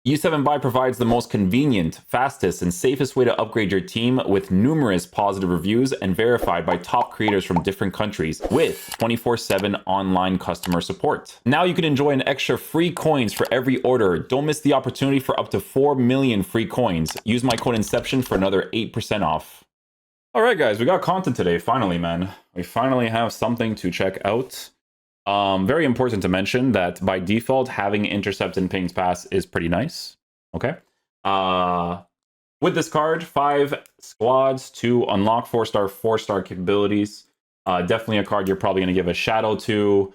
U7 Buy provides the most convenient, fastest, and safest way to upgrade your team with numerous positive reviews and verified by top creators from different countries with 24/7 online customer support. Now you can enjoy an extra free coins for every order. Don't miss the opportunity for up to 4 million free coins. Use my code Inception for another 8% off. All right, guys, we got content today. Finally, man. We finally have something to check out. Very important to mention that by default, having Intercept and Ping's Pass is pretty nice. Okay. With this card, 5 squads to unlock 4-star, 4-star capabilities. Definitely a card you're probably going to give a shadow to.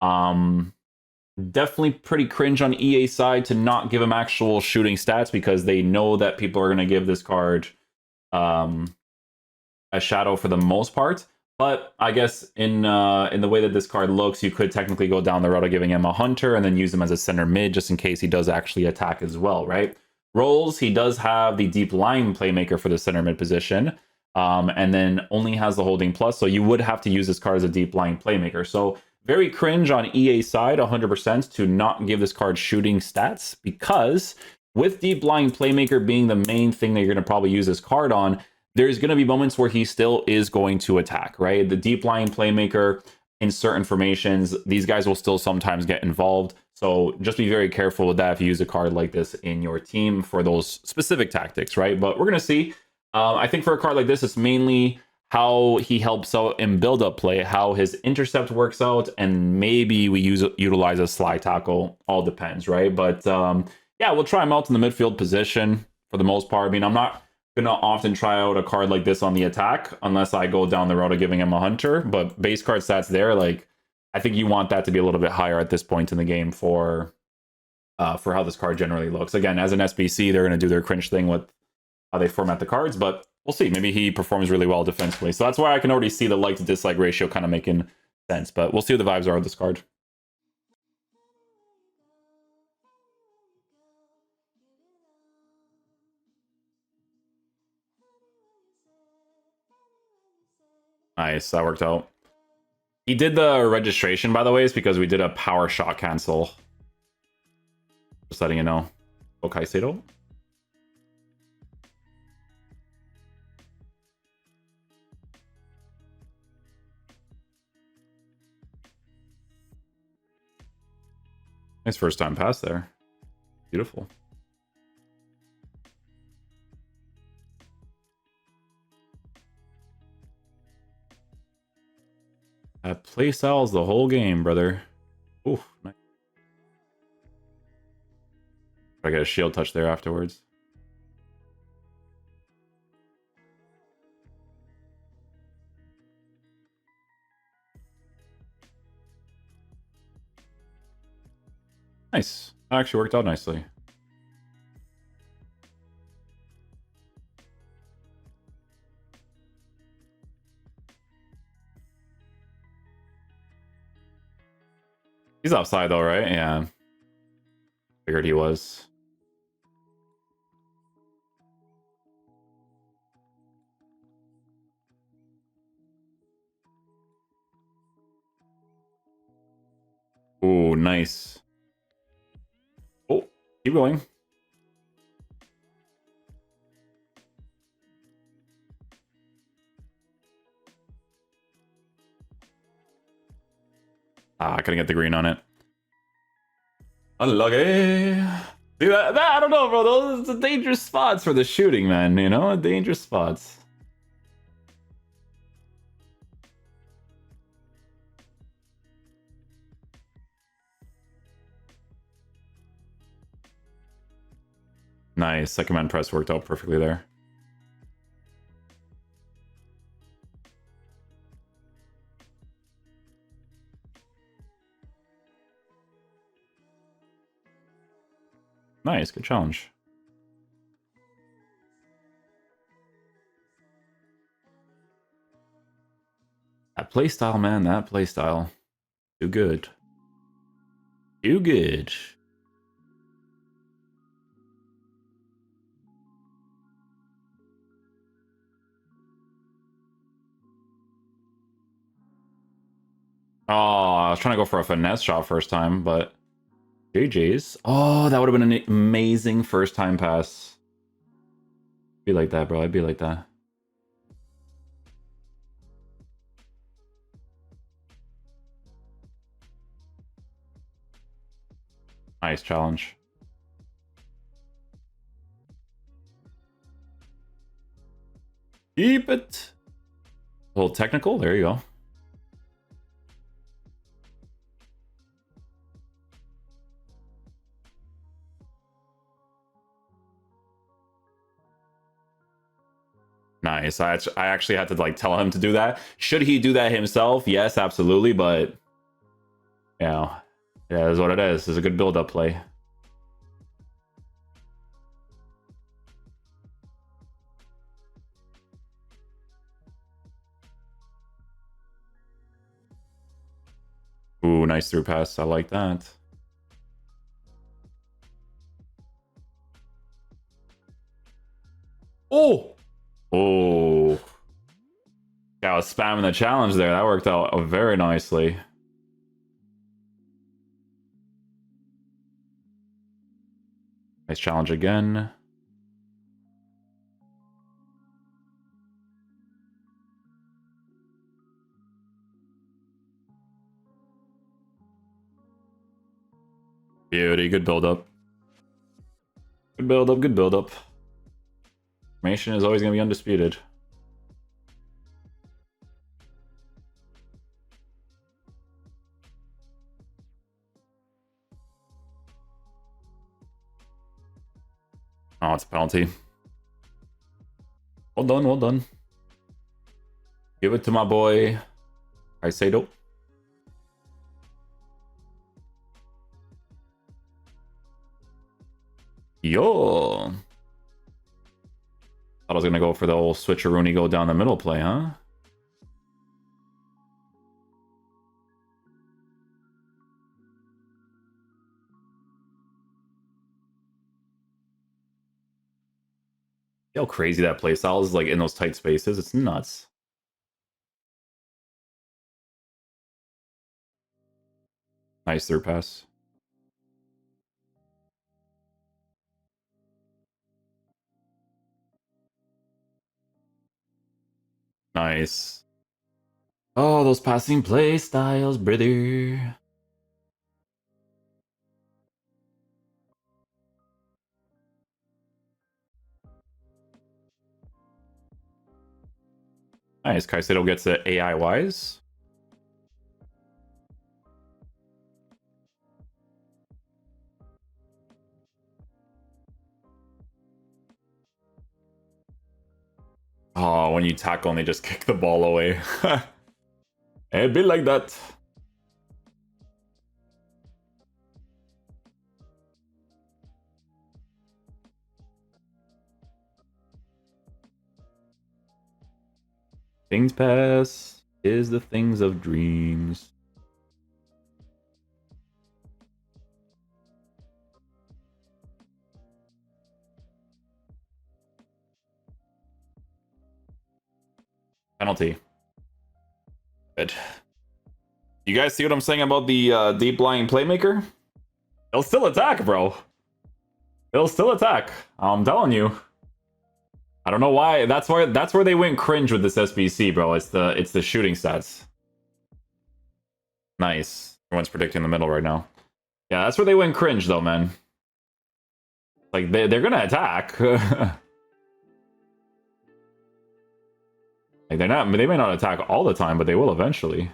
Definitely pretty cringe on EA side to not give him actual shooting stats because they know that people are going to give this card a shadow for the most part. But I guess in the way that this card looks, you could technically go down the route of giving him a hunter and then use him as a center mid just in case he does actually attack as well, right? Roles, he does have the deep line playmaker for the center mid position, and then only has the holding plus, so you would have to use this card as a deep line playmaker. So very cringe on EA side, 100%, to not give this card shooting stats because with deep line playmaker being the main thing that you're going to probably use this card on, there's going to be moments where he still is going to attack, right? The deep line playmaker in certain formations, these guys will still sometimes get involved. So just be very careful with that if you use a card like this in your team for those specific tactics, right? But we're going to see. I think for a card like this, it's mainly how he helps out in build-up play, how his intercept works out, and maybe we utilize a slide tackle. All depends, right? But yeah, we'll try him out in the midfield position for the most part. I mean, I'm not gonna often try out a card like this on the attack unless I go down the road of giving him a hunter, but base card stats there, like I think you want that to be a little bit higher at this point in the game for how this card generally looks. Again, as an SBC, they're gonna do their cringe thing with how they format the cards, but we'll see. Maybe he performs really well defensively. So that's why I can already see the like to dislike ratio kind of making sense, but we'll see what the vibes are of this card. Nice, that worked out. He did the registration, by the way, is because we did a power shot cancel. Just letting you know. Oh, Caicedo. Nice first time pass there. Beautiful. That playstyle's the whole game, brother. Ooh, nice. I get a shield touch there afterwards. Nice. That actually worked out nicely. He's offside though, right? Yeah. Figured he was. Ooh, nice. Oh, keep going. I couldn't get the green on it. Unlucky. See that? I don't know, bro. Those are dangerous spots for the shooting, man. You know, dangerous spots. Nice. Second man press worked out perfectly there. Nice. Good challenge. That playstyle, man. That playstyle. Too good. Too good. Oh, I was trying to go for a finesse shot first time, but JJ's. Oh, that would have been an amazing first time pass. Be like that, bro. I'd be like that. Nice challenge. Keep it. A little technical. There you go. Nice. I actually had to like tell him to do that. Should he do that himself? Yes, absolutely. But you know, yeah, that's what it is. It's a good build-up play. Ooh, nice through pass. I like that. Oh! Oh. Yeah, I was spamming the challenge there. That worked out very nicely. Nice challenge again. Beauty, good build up. Good build up, good build up. Formation is always going to be undisputed. Oh, it's a penalty. Well done, well done. Give it to my boy, Caicedo. Yo. Thought I was going to go for the old switcheroony go down the middle play, huh? See how crazy that playstyle is, like, in those tight spaces? It's nuts. Nice through pass. Nice. Oh, those passing play styles, brother. Nice. Caicedo gets it AI wise. Oh, when you tackle and they just kick the ball away. It'd be like that. Things pass is the things of dreams. Penalty. Good. You guys see what I'm saying about the deep lying playmaker? He'll still attack, bro. He'll still attack. I'm telling you. I don't know why. That's where they went cringe with this SBC, bro. It's the shooting stats. Nice. Everyone's predicting the middle right now. Yeah, that's where they went cringe though, man. Like they're gonna attack. Like they may not attack all the time, but they will eventually.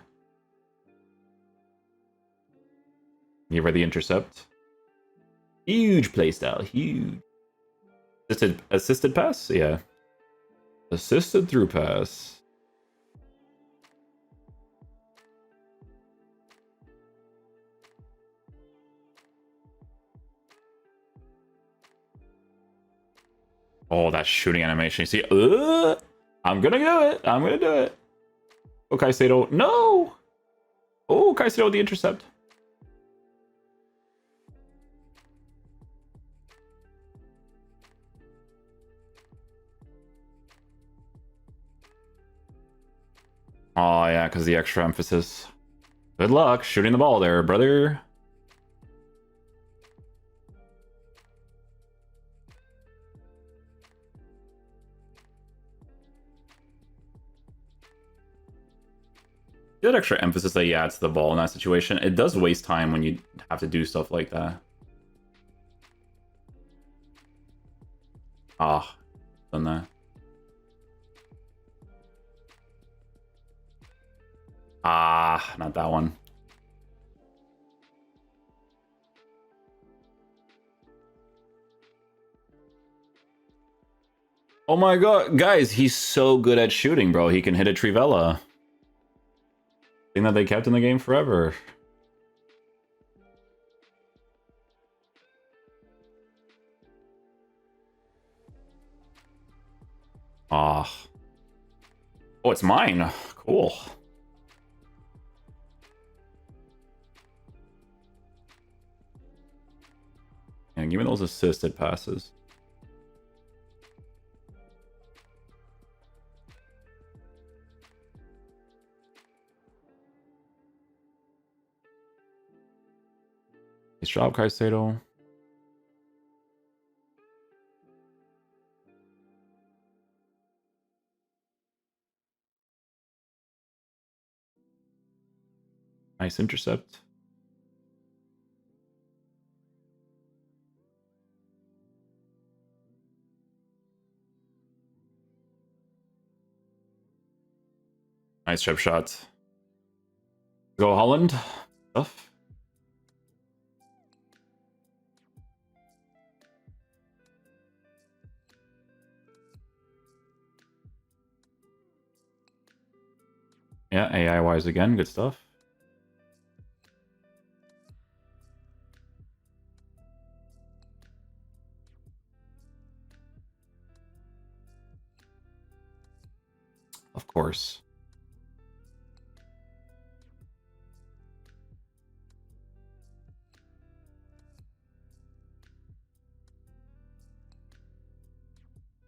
Give her the intercept. Huge playstyle, huge. Assisted pass? Yeah. Assisted through pass. Oh, that shooting animation. You see, I'm gonna do it. I'm gonna do it. Oh, Caicedo. No! Oh, Caicedo, the intercept. Oh, yeah, because the extra emphasis. Good luck shooting the ball there, brother. Good extra emphasis that you add to the ball in that situation. It does waste time when you have to do stuff like that. Ah, done that. Ah, not that one. Oh my god, guys, he's so good at shooting, bro. He can hit a Trivella. Thing that they kept in the game forever. Ah. Oh, it's mine. Cool. And give me those assisted passes. Nice job, Caicedo. Nice intercept. Nice chip shot. Go Holland. Stuff. Yeah, AI wise again. Good stuff. Of course.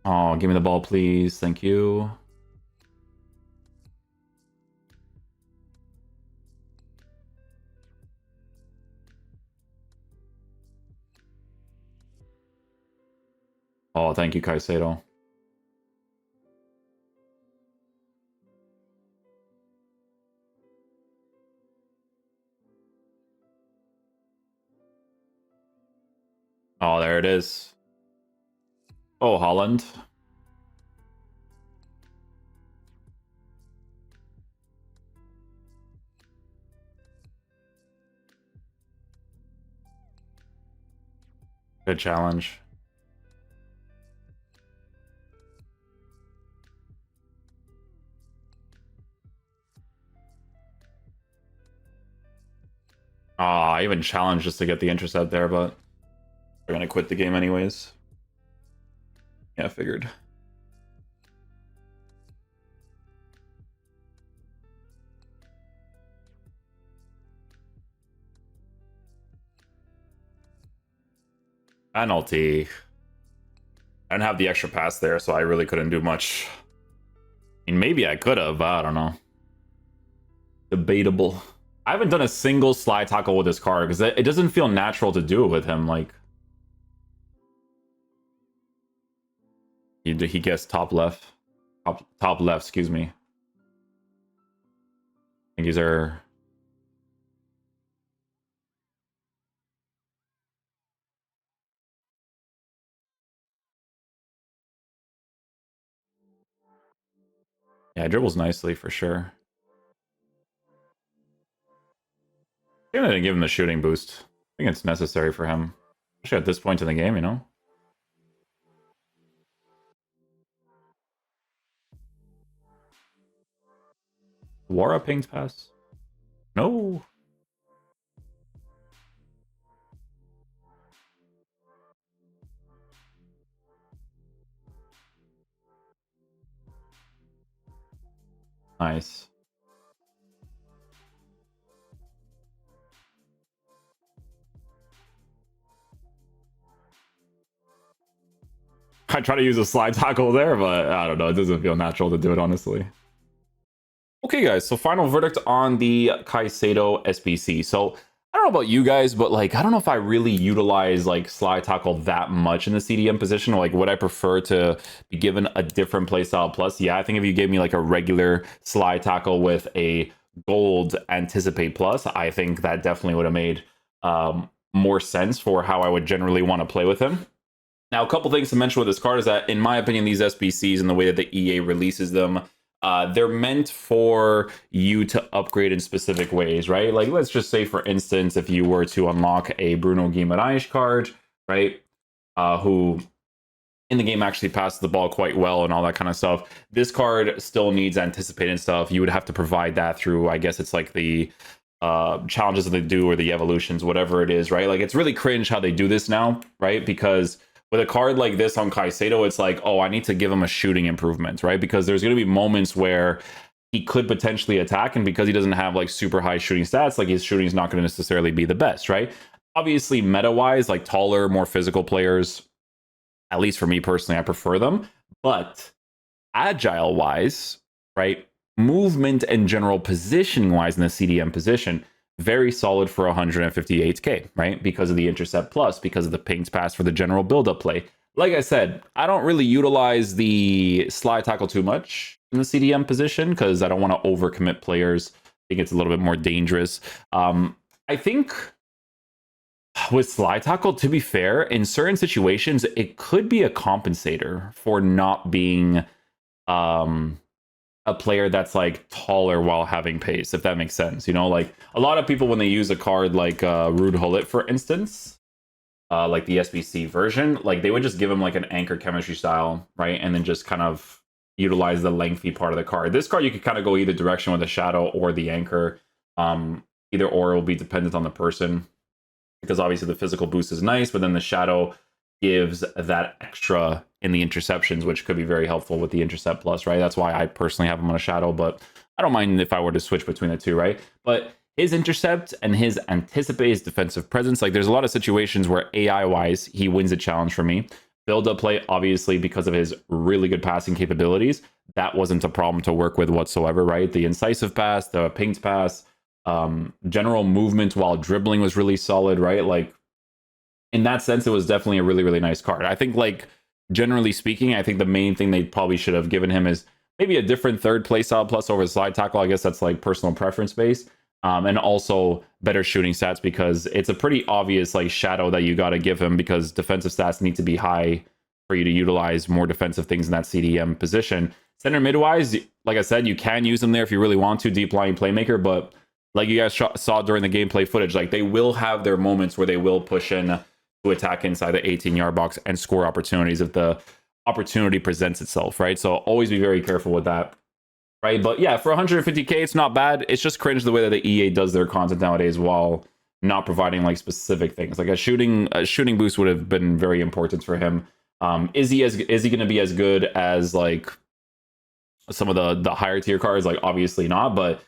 Oh, give me the ball, please. Thank you. Oh, thank you, Caicedo. Oh, there it is. Oh, Holland. Good challenge. Oh, I even challenged just to get the intercept there, but we're gonna quit the game anyways. Yeah, figured. Penalty. I didn't have the extra pass there, so I really couldn't do much. I mean, maybe I could have, but I don't know. Debatable. I haven't done a single slide tackle with this card because it doesn't feel natural to do it with him. Like, he gets top left. Top left, excuse me. I think these are... Yeah, dribbles nicely for sure. I'm gonna give him the shooting boost. I think it's necessary for him. Especially at this point in the game, you know? Wara pings pass? No. Nice. I try to use a slide tackle there, but I don't know. It doesn't feel natural to do it, honestly. Okay, guys. So final verdict on the Caicedo SBC. So I don't know about you guys, but like, I don't know if I really utilize like slide tackle that much in the CDM position. Like, would I prefer to be given a different playstyle plus? Yeah, I think if you gave me like a regular slide tackle with a gold Anticipate Plus, I think that definitely would have made more sense for how I would generally want to play with him. Now, a couple things to mention with this card is that, in my opinion, these SBCs and the way that the EA releases them, they're meant for you to upgrade in specific ways, right? Like, let's just say, for instance, if you were to unlock a Bruno Guimaraes card, right, who in the game actually passes the ball quite well and all that kind of stuff, this card still needs anticipated stuff. You would have to provide that through, I guess it's like the challenges that they do or the evolutions, whatever it is, right? Like, it's really cringe how they do this now, right? Because with a card like this on Caicedo, it's like, oh, I need to give him a shooting improvement, right? Because there's going to be moments where he could potentially attack, and because he doesn't have like super high shooting stats, like his shooting is not going to necessarily be the best, right? Obviously, meta-wise, like taller, more physical players, at least for me personally, I prefer them. But agile-wise, right, movement and general positioning-wise in the CDM position, very solid for 158k, right? Because of the intercept plus, because of the pings pass for the general build-up play. Like I said, I don't really utilize the slide tackle too much in the CDM position because I don't want to overcommit players. I think it's a little bit more dangerous. I think with slide tackle, to be fair, in certain situations, it could be a compensator for not being a player that's like taller while having pace, if that makes sense. You know, like a lot of people when they use a card like Rude Hullet, for instance, like the SBC version, like they would just give him like an anchor chemistry style, right? And then just kind of utilize the lengthy part of the card. This card, you could kind of go either direction with the shadow or the anchor. Either or will be dependent on the person, because obviously the physical boost is nice, but then the shadow gives that extra in the interceptions, which could be very helpful with the intercept plus, right? That's why I personally have him on a shadow, but I don't mind if I were to switch between the two, right? But his intercept and his anticipate, his defensive presence, like there's a lot of situations where AI-wise, he wins a challenge for me. Build-up play, obviously, because of his really good passing capabilities, that wasn't a problem to work with whatsoever, right? The incisive pass, the pings pass, general movement while dribbling was really solid, right? Like, in that sense, it was definitely a really, really nice card. I think, like, generally speaking, I think the main thing they probably should have given him is maybe a different third playstyle plus over slide tackle. I guess that's like personal preference based. And also better shooting stats, because it's a pretty obvious like shadow that you got to give him, because defensive stats need to be high for you to utilize more defensive things in that CDM position. Center mid-wise, like I said, you can use them there if you really want to, deep lying playmaker, but like you guys saw during the gameplay footage, like they will have their moments where they will push in to attack inside the 18-yard box and score opportunities if the opportunity presents itself, right? So always be very careful with that, right? But yeah, for 150k, it's not bad. It's just cringe the way that the EA does their content nowadays while not providing like specific things. Like a shooting boost would have been very important for him. Is he going to be as good as like some of the higher tier cards? Like obviously not, but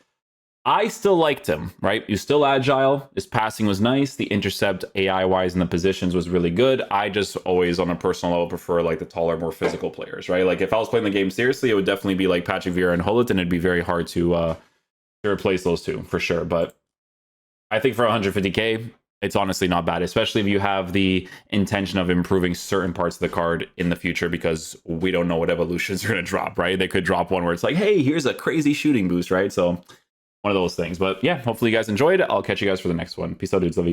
I still liked him, right? He's still agile. His passing was nice. The intercept AI-wise in the positions was really good. I just always, on a personal level, prefer like the taller, more physical players, right? Like if I was playing the game seriously, it would definitely be like Patrick Vieira and Hullet, and it'd be very hard to replace those two for sure. But I think for 150k, it's honestly not bad, especially if you have the intention of improving certain parts of the card in the future, because we don't know what evolutions are going to drop, right? They could drop one where it's like, hey, here's a crazy shooting boost, right? So one of those things. But yeah, hopefully you guys enjoyed. I'll catch you guys for the next one. Peace out, dudes. Love you guys.